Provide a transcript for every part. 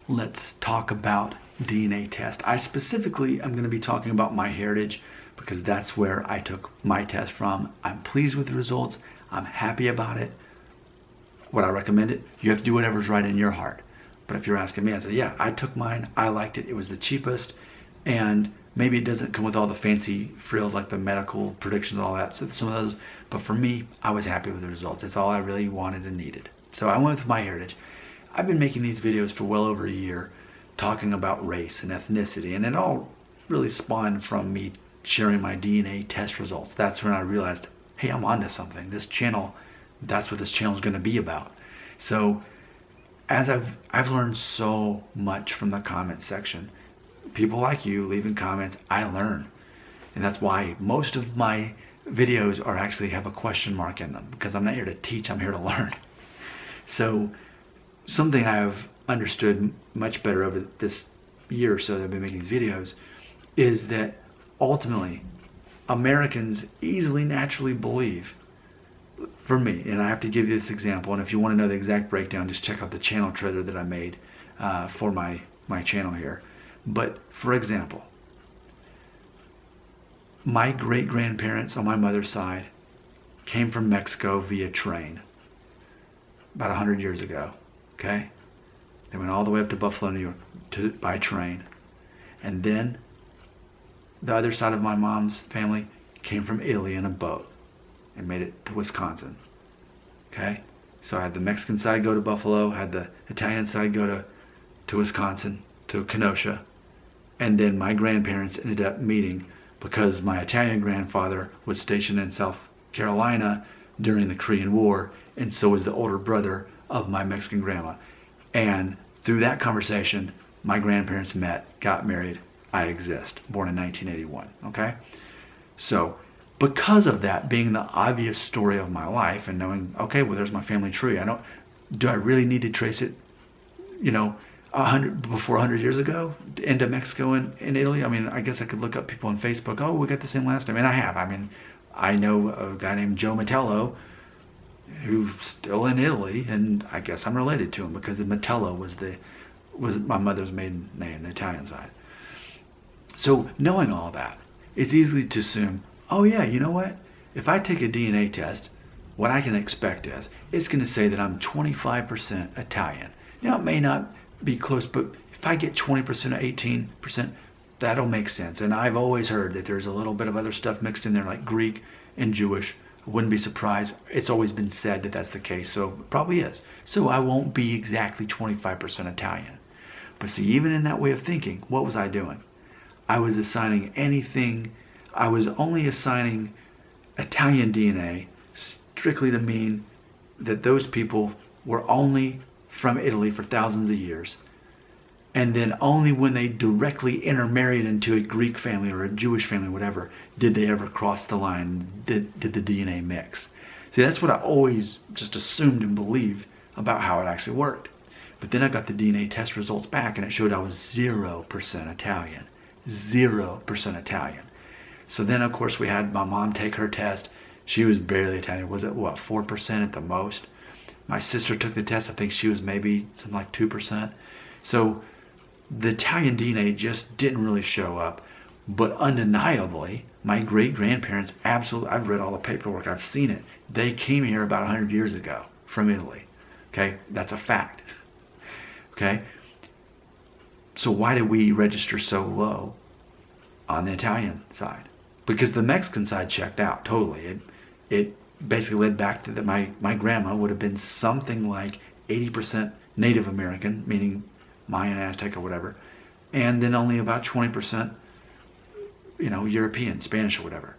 let's talk about DNA test. I specifically am going to be talking about MyHeritage because that's where I took my test from. I'm pleased with the results. I'm happy about it. Would I recommend it? You have to do whatever's right in your heart. But if you're asking me, I say, yeah, I took mine. I liked it. It was the cheapest. And maybe it doesn't come with all the fancy frills like the medical predictions and all that. So some of those, but for me, I was happy with the results. It's all I really wanted and needed. So I went with MyHeritage. I've been making these videos for well over a year, talking about race and ethnicity, and it all really spawned from me sharing my DNA test results. That's when I realized, hey, I'm onto something. This channel, that's what this channel is going to be about. So as I've learned so much from the comment section. People like you leaving comments, I learn. And that's why most of my videos are actually have a question mark in them, because I'm not here to teach, I'm here to learn. So something I've understood much better over this year or so that I've been making these videos is that ultimately Americans easily naturally believe, for me, and I have to give you this example, and if you want to know the exact breakdown, just check out the channel trailer that I made for my channel here. But for example, my great-grandparents on my mother's side came from Mexico via train about 100 years ago, okay? They went all the way up to Buffalo, New York by train. And then the other side of my mom's family came from Italy in a boat and made it to Wisconsin, okay? So I had the Mexican side go to Buffalo, had the Italian side go to Wisconsin, to Kenosha, and then my grandparents ended up meeting because my Italian grandfather was stationed in South Carolina during the Korean War, and so was the older brother of my Mexican grandma. And through that conversation, my grandparents met, got married. I exist, born in 1981, okay? So because of that being the obvious story of my life and knowing, okay, well, there's my family tree. Do I really need to trace it, you know, before 100 years ago into Mexico and Italy? I mean, I guess I could look up people on Facebook. Oh, we got the same last name. And I have. I mean, I know a guy named Joe Metello who's still in Italy, and I guess I'm related to him because the Metello was my mother's maiden name, the Italian side. So knowing all that, it's easy to assume, oh yeah, you know what? If I take a DNA test, what I can expect is it's going to say that I'm 25% Italian. Now, it may not be close, but if I get 20% or 18%, that'll make sense. And I've always heard that there's a little bit of other stuff mixed in there like Greek and Jewish. I wouldn't be surprised. It's always been said that that's the case, so it probably is. So I won't be exactly 25% Italian. But see, even in that way of thinking, what was I doing? I was assigning anything, I was only assigning Italian DNA strictly to mean that those people were only from Italy for thousands of years, and then only when they directly intermarried into a Greek family or a Jewish family, whatever, did they ever cross the line, did the DNA mix. See, that's what I always just assumed and believed about how it actually worked. But then I got the DNA test results back and it showed I was 0% Italian. 0% Italian. So then of course we had my mom take her test. She was barely Italian. Was it what, 4% at the most? My sister took the test. I think she was maybe something like 2%. So the Italian DNA just didn't really show up. But undeniably, my great-grandparents absolutely, I've read all the paperwork, I've seen it. They came here about 100 years ago from Italy. Okay, that's a fact. Okay, so why did we register so low on the Italian side? Because the Mexican side checked out totally. It basically led back to that my grandma would have been something like 80% Native American, meaning Mayan, Aztec, or whatever, and then only about 20%, you know, European, Spanish or whatever.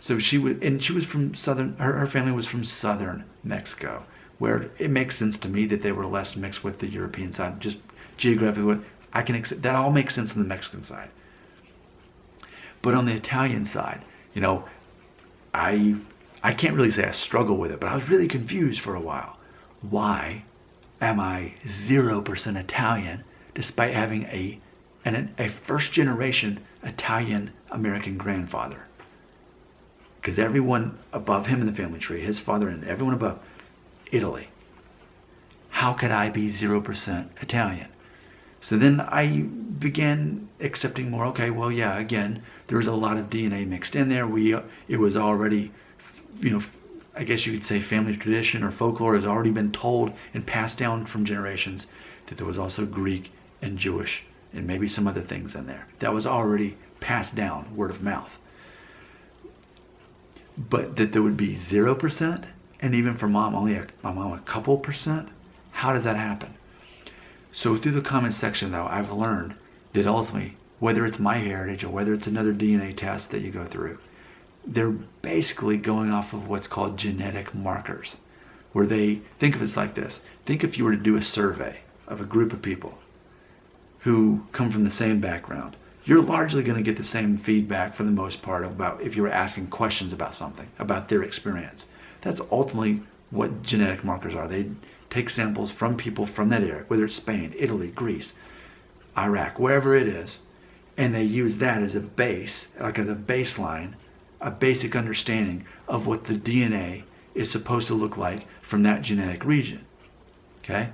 So she was from southern. Her family was from southern Mexico, where it makes sense to me that they were less mixed with the European side. Just geographically, I can accept that. All makes sense on the Mexican side. But on the Italian side, you know, I can't really say I struggle with it, but I was really confused for a while. Why am I 0% Italian despite having a first generation Italian American grandfather? Because everyone above him in the family tree, his father and everyone above, Italy. How could I be 0% Italian? So then I began accepting more. Okay, well, yeah, again, there was a lot of DNA mixed in there. It was already, I guess you could say family tradition or folklore has already been told and passed down from generations that there was also Greek and Jewish and maybe some other things in there. That was already passed down, word of mouth. But that there would be 0%, and even for mom, my mom a couple percent. How does that happen? So through the comments section, though, I've learned that ultimately, whether it's MyHeritage or whether it's another DNA test that you go through, they're basically going off of what's called genetic markers, where they think of it like this. Think if you were to do a survey of a group of people who come from the same background. You're largely going to get the same feedback for the most part about if you were asking questions about something, about their experience. That's ultimately what genetic markers are. They take samples from people from that area, whether it's Spain, Italy, Greece, Iraq, wherever it is, and they use that as a base, like as a baseline, a basic understanding of what the DNA is supposed to look like from that genetic region. Okay?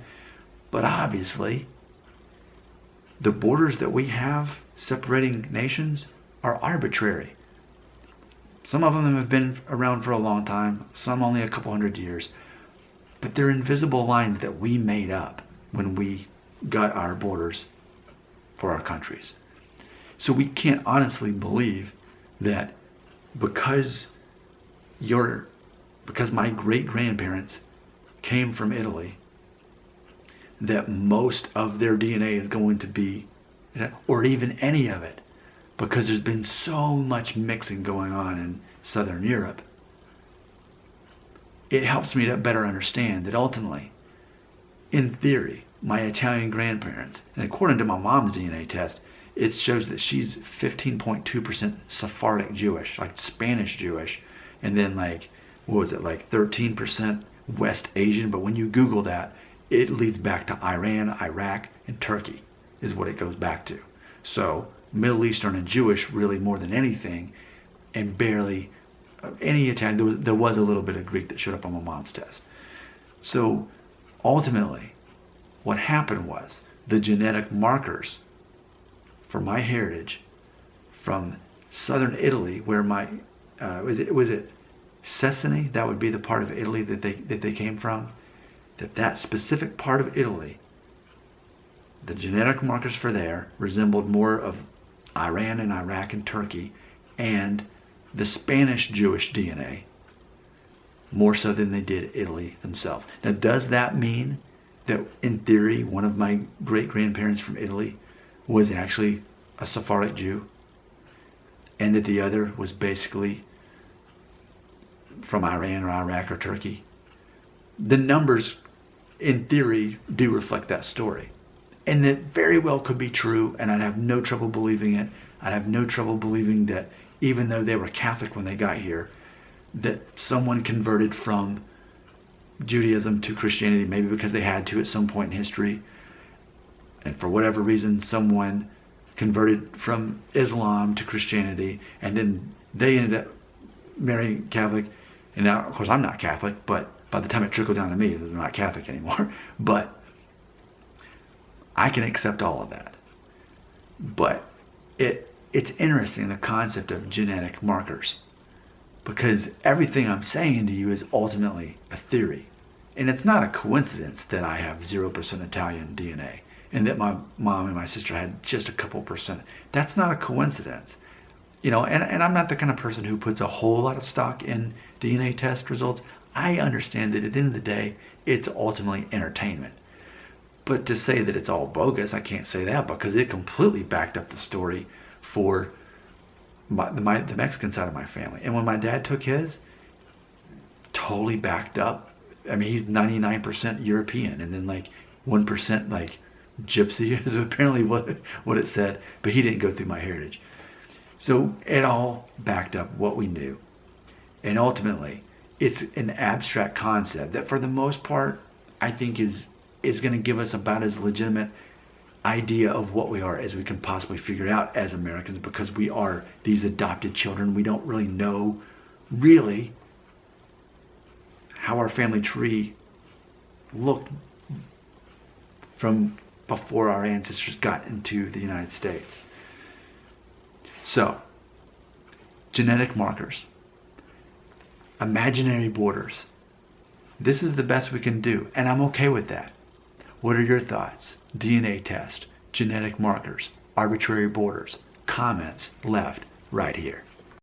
But obviously, the borders that we have separating nations are arbitrary. Some of them have been around for a long time, some only a couple hundred years, but they're invisible lines that we made up when we got our borders for our countries. So we can't honestly believe that because my great-grandparents came from Italy, that most of their DNA is going to be, or even any of it, because there's been so much mixing going on in Southern Europe. It helps me to better understand that ultimately, in theory, my Italian grandparents, and according to my mom's DNA test, it shows that she's 15.2% Sephardic Jewish, like Spanish Jewish, and then like 13% West Asian. But when you Google that, it leads back to Iran, Iraq, and Turkey is what it goes back to. So Middle Eastern and Jewish really more than anything, and barely any Italian. There was a little bit of Greek that showed up on my mom's test. So ultimately, what happened was the genetic markers for MyHeritage from southern Italy, where was it Cesena? That would be the part of Italy that they came from. That specific part of Italy, the genetic markers for there resembled more of Iran and Iraq and Turkey and the Spanish Jewish DNA more so than they did Italy themselves. Now, does that mean that in theory one of my great-grandparents from Italy was actually a Sephardic Jew and that the other was basically from Iran or Iraq or Turkey? The numbers in theory do reflect that story. And that very well could be true, and I'd have no trouble believing it. I'd have no trouble believing that even though they were Catholic when they got here, that someone converted from Judaism to Christianity, maybe because they had to at some point in history. And for whatever reason, someone converted from Islam to Christianity, and then they ended up marrying Catholic. And now, of course, I'm not Catholic, but by the time it trickled down to me, they're not Catholic anymore. But I can accept all of that. But it's interesting, the concept of genetic markers, because everything I'm saying to you is ultimately a theory. And it's not a coincidence that I have 0% Italian DNA and that my mom and my sister had just a couple percent. That's not a coincidence. And I'm not the kind of person who puts a whole lot of stock in DNA test results. I understand that at the end of the day, it's ultimately entertainment. But to say that it's all bogus, I can't say that, because it completely backed up the story for the Mexican side of my family. And when my dad took his, totally backed up. I mean, he's 99% European, and then like 1% like gypsy is apparently what it said, but he didn't go through MyHeritage. So it all backed up what we knew. And ultimately, it's an abstract concept that for the most part, I think is going to give us about as legitimate idea of what we are as we can possibly figure it out as Americans, because we are these adopted children. We don't really know how our family tree looked from before our ancestors got into the United States. So, genetic markers, imaginary borders. This is the best we can do, and I'm okay with that. What are your thoughts? DNA test, genetic markers, arbitrary borders, comments left right here.